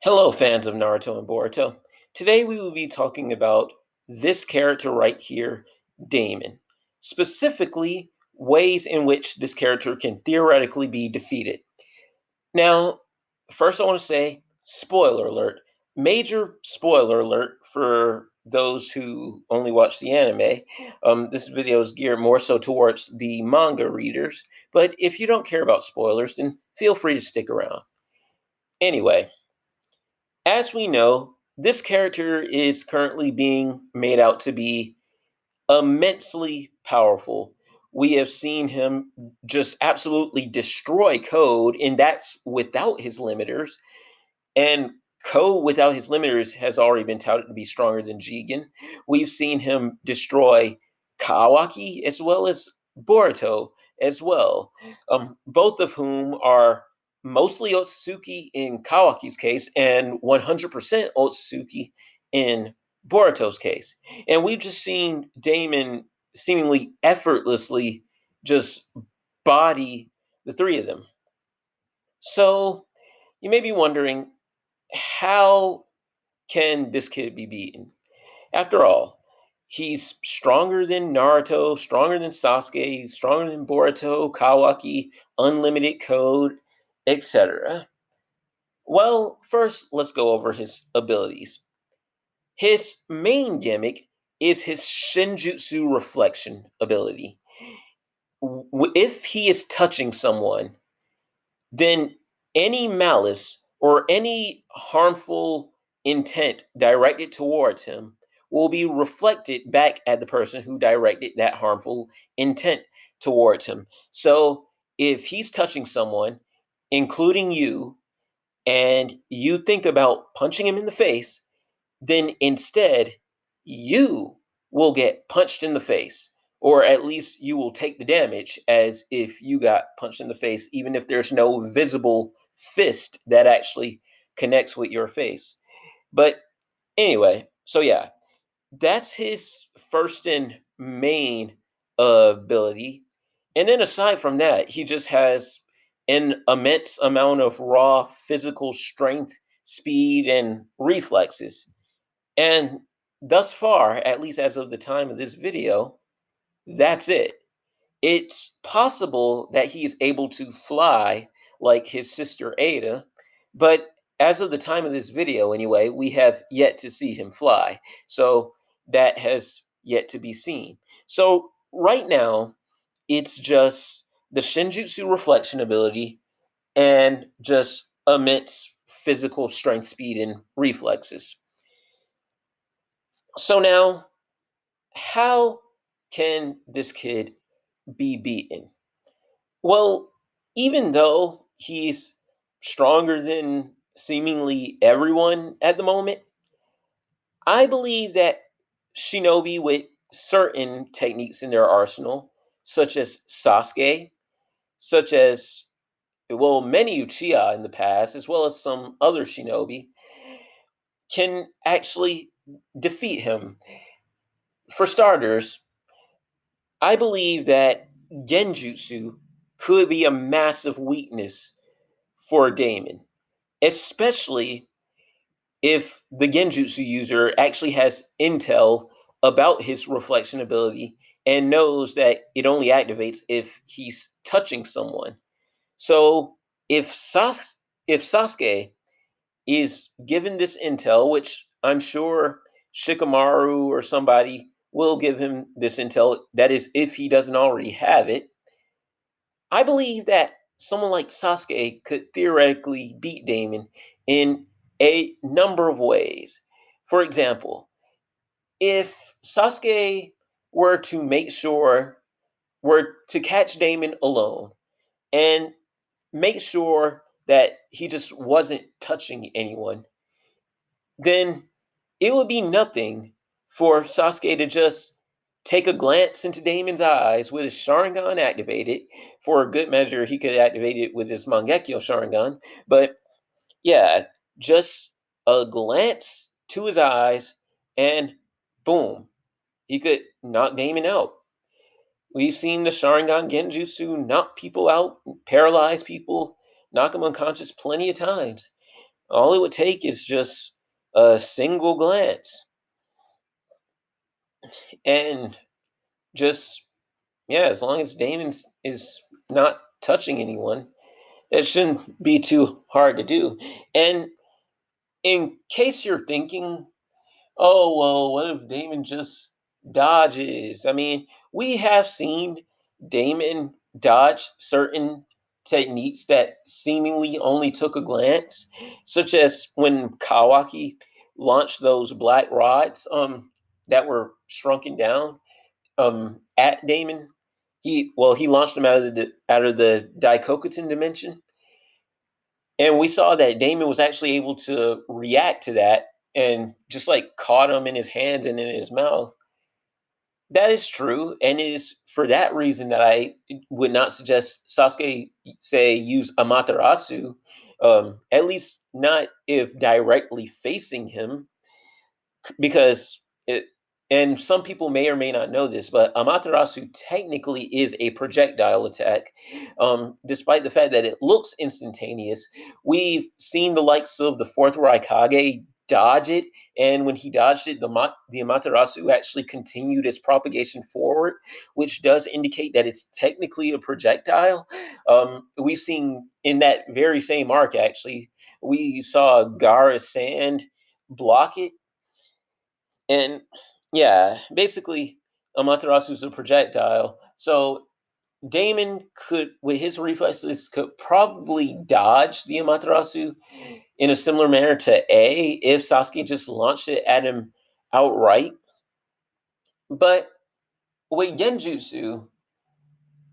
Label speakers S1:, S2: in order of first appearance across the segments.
S1: Hello, fans of Naruto and Boruto. Today we will be talking about this character right here, Daemon. Specifically, ways in which this character can theoretically be defeated. Now, first I want to say, spoiler alert. Major spoiler alert for those who only watch the anime. This video is geared more so towards the manga readers, but if you don't care about spoilers, then feel free to stick around. Anyway, as we know, this character is currently being made out to be immensely powerful. We have seen him just absolutely destroy code, and that's without his limiters. And code without his limiters has already been touted to be stronger than Jigen. We've seen him destroy Kawaki as well as Boruto as well, both of whom are mostly Otsutsuki in Kawaki's case and 100% Otsutsuki in Boruto's case. And we've just seen Damon seemingly effortlessly just body the three of them. So you may be wondering, how can this kid be beaten? After all, he's stronger than Naruto, stronger than Sasuke, stronger than Boruto, Kawaki, unlimited code, etc. Well, first, let's go over his abilities. His main gimmick is his Shinjutsu reflection ability. If he is touching someone, then any malice or any harmful intent directed towards him will be reflected back at the person who directed that harmful intent towards him. So if he's touching someone, including you, and you think about punching him in the face, then instead you will get punched in the face, or at least you will take the damage as if you got punched in the face, even if there's no visible fist that actually connects with your face. But anyway, so yeah, that's his first and main ability. And then aside from that, he just has an immense amount of raw physical strength, speed, and reflexes. And thus far, at least as of the time of this video, that's it. It's possible that he is able to fly like his sister Ada, but as of the time of this video, anyway, we have yet to see him fly. So that has yet to be seen. So right now, it's just the Shinjutsu reflection ability and just immense physical strength, speed, and reflexes. So now, how can this kid be beaten? Well, even though he's stronger than seemingly everyone at the moment, I believe that Shinobi, with certain techniques in their arsenal, such as Sasuke, such as, well, many Uchiha in the past, as well as some other Shinobi, can actually defeat him. For starters, I believe that genjutsu could be a massive weakness for Damon, especially if the genjutsu user actually has intel about his reflection ability and knows that it only activates if he's touching someone. So if Sasuke is given this intel, which I'm sure Shikamaru or somebody will give him this intel, that is, if he doesn't already have it, I believe that someone like Sasuke could theoretically beat Damon in a number of ways. For example, if Sasuke were to catch Damon alone and make sure that he just wasn't touching anyone, then it would be nothing for Sasuke to just take a glance into Damon's eyes with his Sharingan activated. For a good measure, he could activate it with his Mangekyo Sharingan. But yeah, just a glance to his eyes, and boom, he could knock Damon out. We've seen the Sharingan Genjutsu knock people out, paralyze people, knock them unconscious plenty of times. All it would take is just a single glance, and just yeah, as long as Damon is not touching anyone, it shouldn't be too hard to do. And in case you're thinking, oh, well, what if Damon just dodges? I mean, we have seen Damon dodge certain techniques that seemingly only took a glance, such as when Kawaki launched those black rods that were shrunken down at Damon. He launched them out of the Daikokutin dimension, and we saw that Damon was actually able to react to that and just like caught him in his hands and in his mouth. That is true, and it is for that reason that I would not suggest Sasuke say use Amaterasu, at least not if directly facing him, because it and some people may or may not know this, but Amaterasu technically is a projectile attack. Despite the fact that it looks instantaneous, we've seen the likes of the fourth Raikage dodge it, and when he dodged it, the Amaterasu actually continued its propagation forward, which does indicate that it's technically a projectile. We've seen in that very same arc, actually, we saw Gara Sand block it, and yeah, basically, Amaterasu is a projectile. So Damon could, with his reflexes, could probably dodge the Amaterasu in a similar manner to A if Sasuke just launched it at him outright. But with Genjutsu,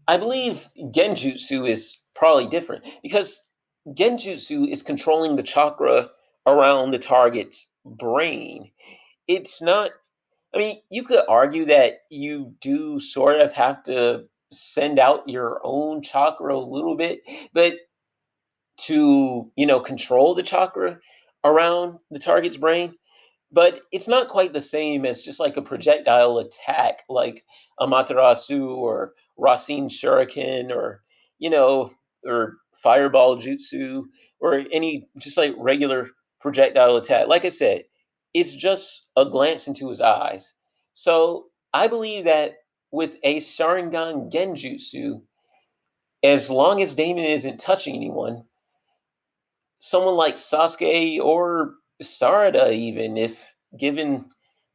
S1: I believe Genjutsu is probably different because Genjutsu is controlling the chakra around the target's brain. It's not I mean, you could argue that you do sort of have to send out your own chakra a little bit, but to, control the chakra around the target's brain, but it's not quite the same as just like a projectile attack like Amaterasu or Rasen Shuriken or, you know, or Fireball Jutsu or any just like regular projectile attack. Like I said, it's just a glance into his eyes. So I believe that with a Sharingan Genjutsu, as long as Damon isn't touching anyone, someone like Sasuke or Sarada, even if given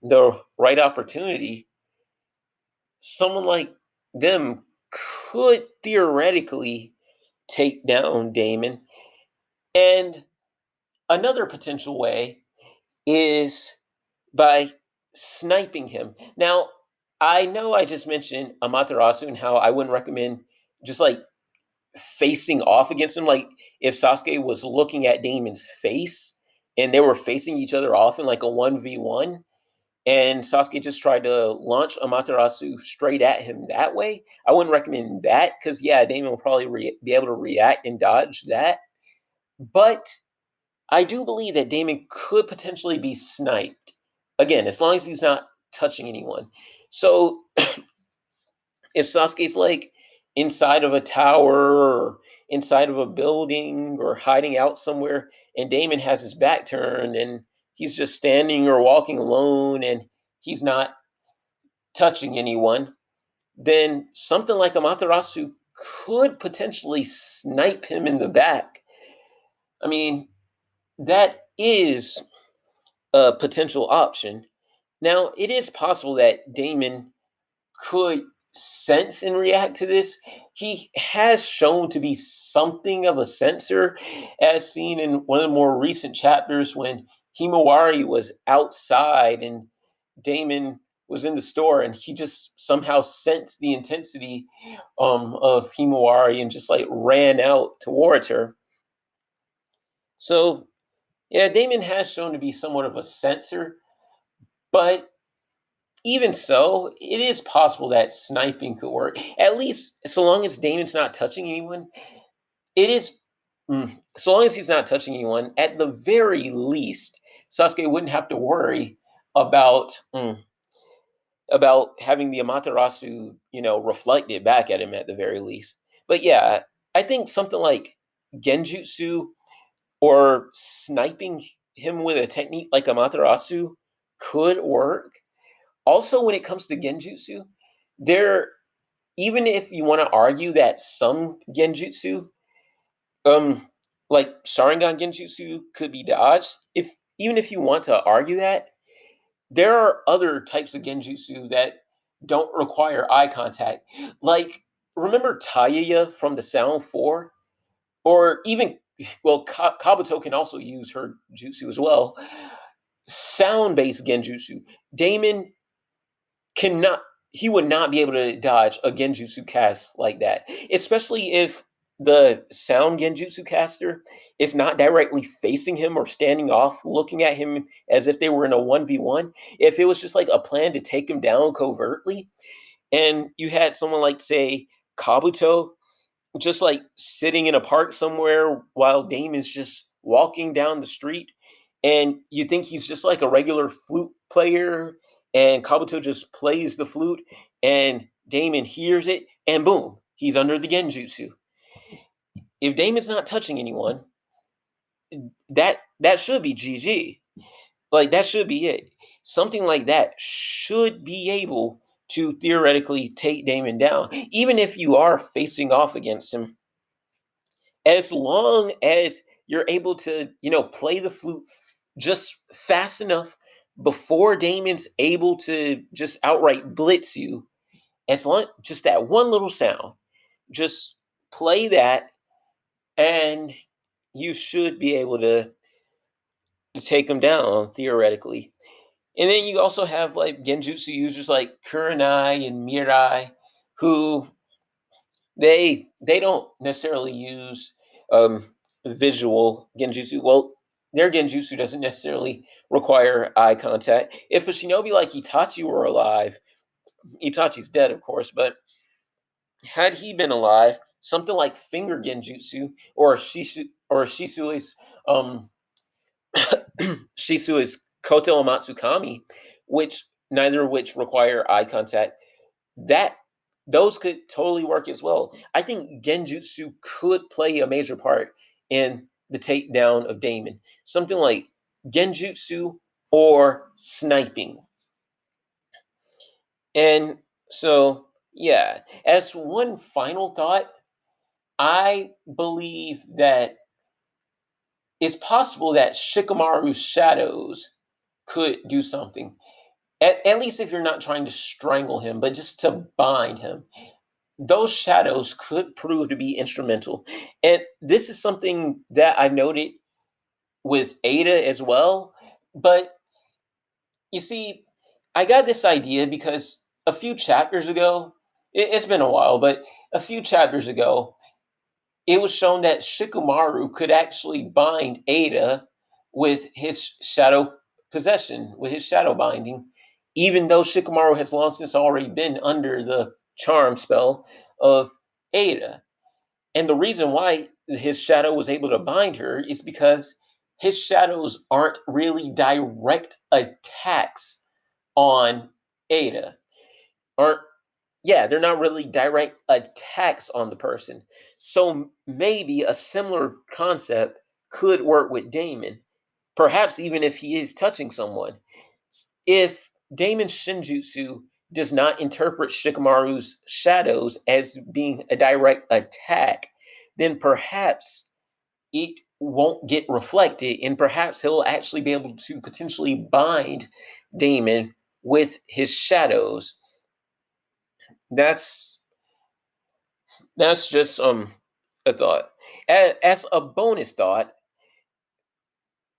S1: the right opportunity, someone like them could theoretically take down Damon. And another potential way is by sniping him. Now, I know I just mentioned Amaterasu and how I wouldn't recommend just like facing off against him. Like if Sasuke was looking at Damon's face and they were facing each other off in like a 1v1, and Sasuke just tried to launch Amaterasu straight at him that way, I wouldn't recommend that because, yeah, Damon will probably be able to react and dodge that. But I do believe that Damon could potentially be sniped. Again, as long as he's not touching anyone. So if Sasuke's like inside of a tower or inside of a building or hiding out somewhere, and Damon has his back turned and he's just standing or walking alone and he's not touching anyone, then something like Amaterasu could potentially snipe him in the back. I mean, that is a potential option. Now, it is possible that Damon could sense and react to this. He has shown to be something of a sensor, as seen in one of the more recent chapters when Himawari was outside and Damon was in the store, and he just somehow sensed the intensity of Himawari and just like ran out towards her. So yeah, Damon has shown to be somewhat of a sensor, but even so, it is possible that sniping could work. At least so long as Damon's not touching anyone, it is. So long as he's not touching anyone, at the very least, Sasuke wouldn't have to worry about about having the Amaterasu, reflected back at him at the very least. But yeah, I think something like Genjutsu or sniping him with a technique like Amaterasu could work. Also, when it comes to genjutsu, there even if you want to argue that some genjutsu, um, like Sharingan genjutsu, could be dodged, if even if you want to argue that, there are other types of genjutsu that don't require eye contact. Like, remember Tayaya from the Sound 4? Or even, well, Kabuto can also use her jutsu as well. Sound-based genjutsu. Damon cannot, he would not be able to dodge a genjutsu cast like that, especially if the sound genjutsu caster is not directly facing him or standing off looking at him as if they were in a 1v1. If it was just like a plan to take him down covertly, and you had someone like, say, Kabuto just like sitting in a park somewhere while Damon's just walking down the street, and you think he's just like a regular flute player, and Kabuto just plays the flute, and Damon hears it, and boom, he's under the genjutsu. If Damon's not touching anyone, that should be GG. Like, that should be it. Something like that should be able to theoretically take Damon down, even if you are facing off against him, as long as you're able to, play the flute just fast enough before Damon's able to just outright blitz you. As long just that one little sound, just play that, and you should be able to take him down theoretically. And then you also have like genjutsu users like Kurenai and Mirai, who they don't necessarily use visual genjutsu. Well, their genjutsu doesn't necessarily require eye contact. If a shinobi like Itachi were alive, Itachi's dead, of course, but had he been alive, something like finger genjutsu or Shisui's um Shisui's Koto Matsukami, which neither of which require eye contact, that those could totally work as well. I think genjutsu could play a major part in the takedown of Damon. Something like genjutsu or sniping. And so, yeah, as one final thought, I believe that it's possible that Shikamaru's shadows could do something. At least if you're not trying to strangle him, but just to bind him. Those shadows could prove to be instrumental. And this is something that I've noted with Eida as well. But you see, I got this idea because a few chapters ago, it's been a while, but a few chapters ago, it was shown that Shikamaru could actually bind Eida with his shadow possession, with his shadow binding, even though Shikamaru has long since already been under the charm spell of Eida. And the reason why his shadow was able to bind her is because his shadows aren't really direct attacks on Ada. Aren't Yeah, they're not really direct attacks on the person. So maybe a similar concept could work with Damon. Perhaps even if he is touching someone. If Damon's Shinjutsu does not interpret Shikamaru's shadows as being a direct attack, then perhaps it won't get reflected, and perhaps he'll actually be able to potentially bind Damon with his shadows. That's that's just a thought. As a bonus thought,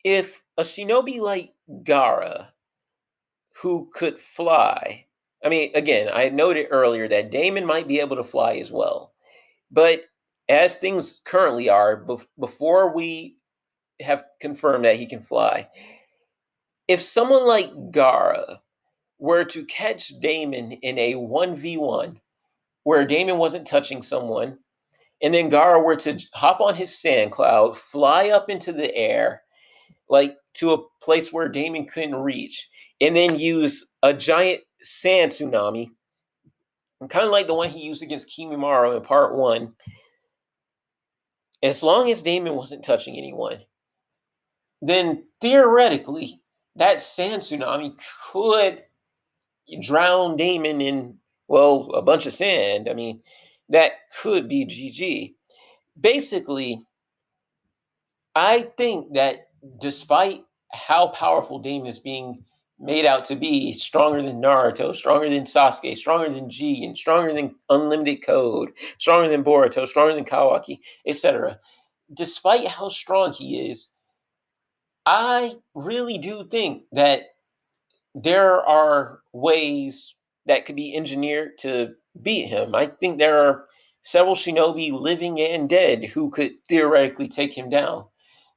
S1: if a shinobi like Gara, who could fly, I mean, again, I noted earlier that Damon might be able to fly as well, but as things currently are, before we have confirmed that he can fly, if someone like Gara were to catch Damon in a 1v1 where Damon wasn't touching someone, and then Gara were to hop on his sand cloud, fly up into the air, like to a place where Damon couldn't reach, and then use a giant sand tsunami, kind of like the one he used against Kimimaro in part one, as long as Damon wasn't touching anyone, then theoretically, that sand tsunami could drown Damon in, well, a bunch of sand. I mean, that could be GG. Basically, I think that despite how powerful Damon is being made out to be, stronger than Naruto, stronger than Sasuke, stronger than G, and stronger than Unlimited Code, stronger than Boruto, stronger than Kawaki, etc. Despite how strong he is, I really do think that there are ways that could be engineered to beat him. I think there are several shinobi, living and dead, who could theoretically take him down.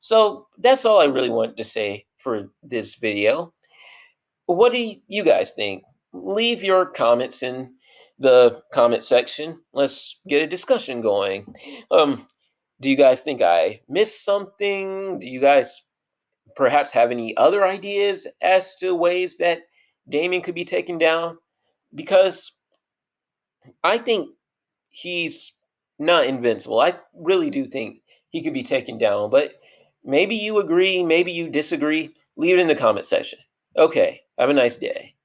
S1: So that's all I really wanted to say for this video. What do you guys think? Leave your comments in the comment section. Let's get a discussion going. Do you guys think I missed something? Do you guys perhaps have any other ideas as to ways that Damien could be taken down? Because I think he's not invincible. I really do think he could be taken down, but maybe you agree, maybe you disagree. Leave it in the comment section. Okay, have a nice day.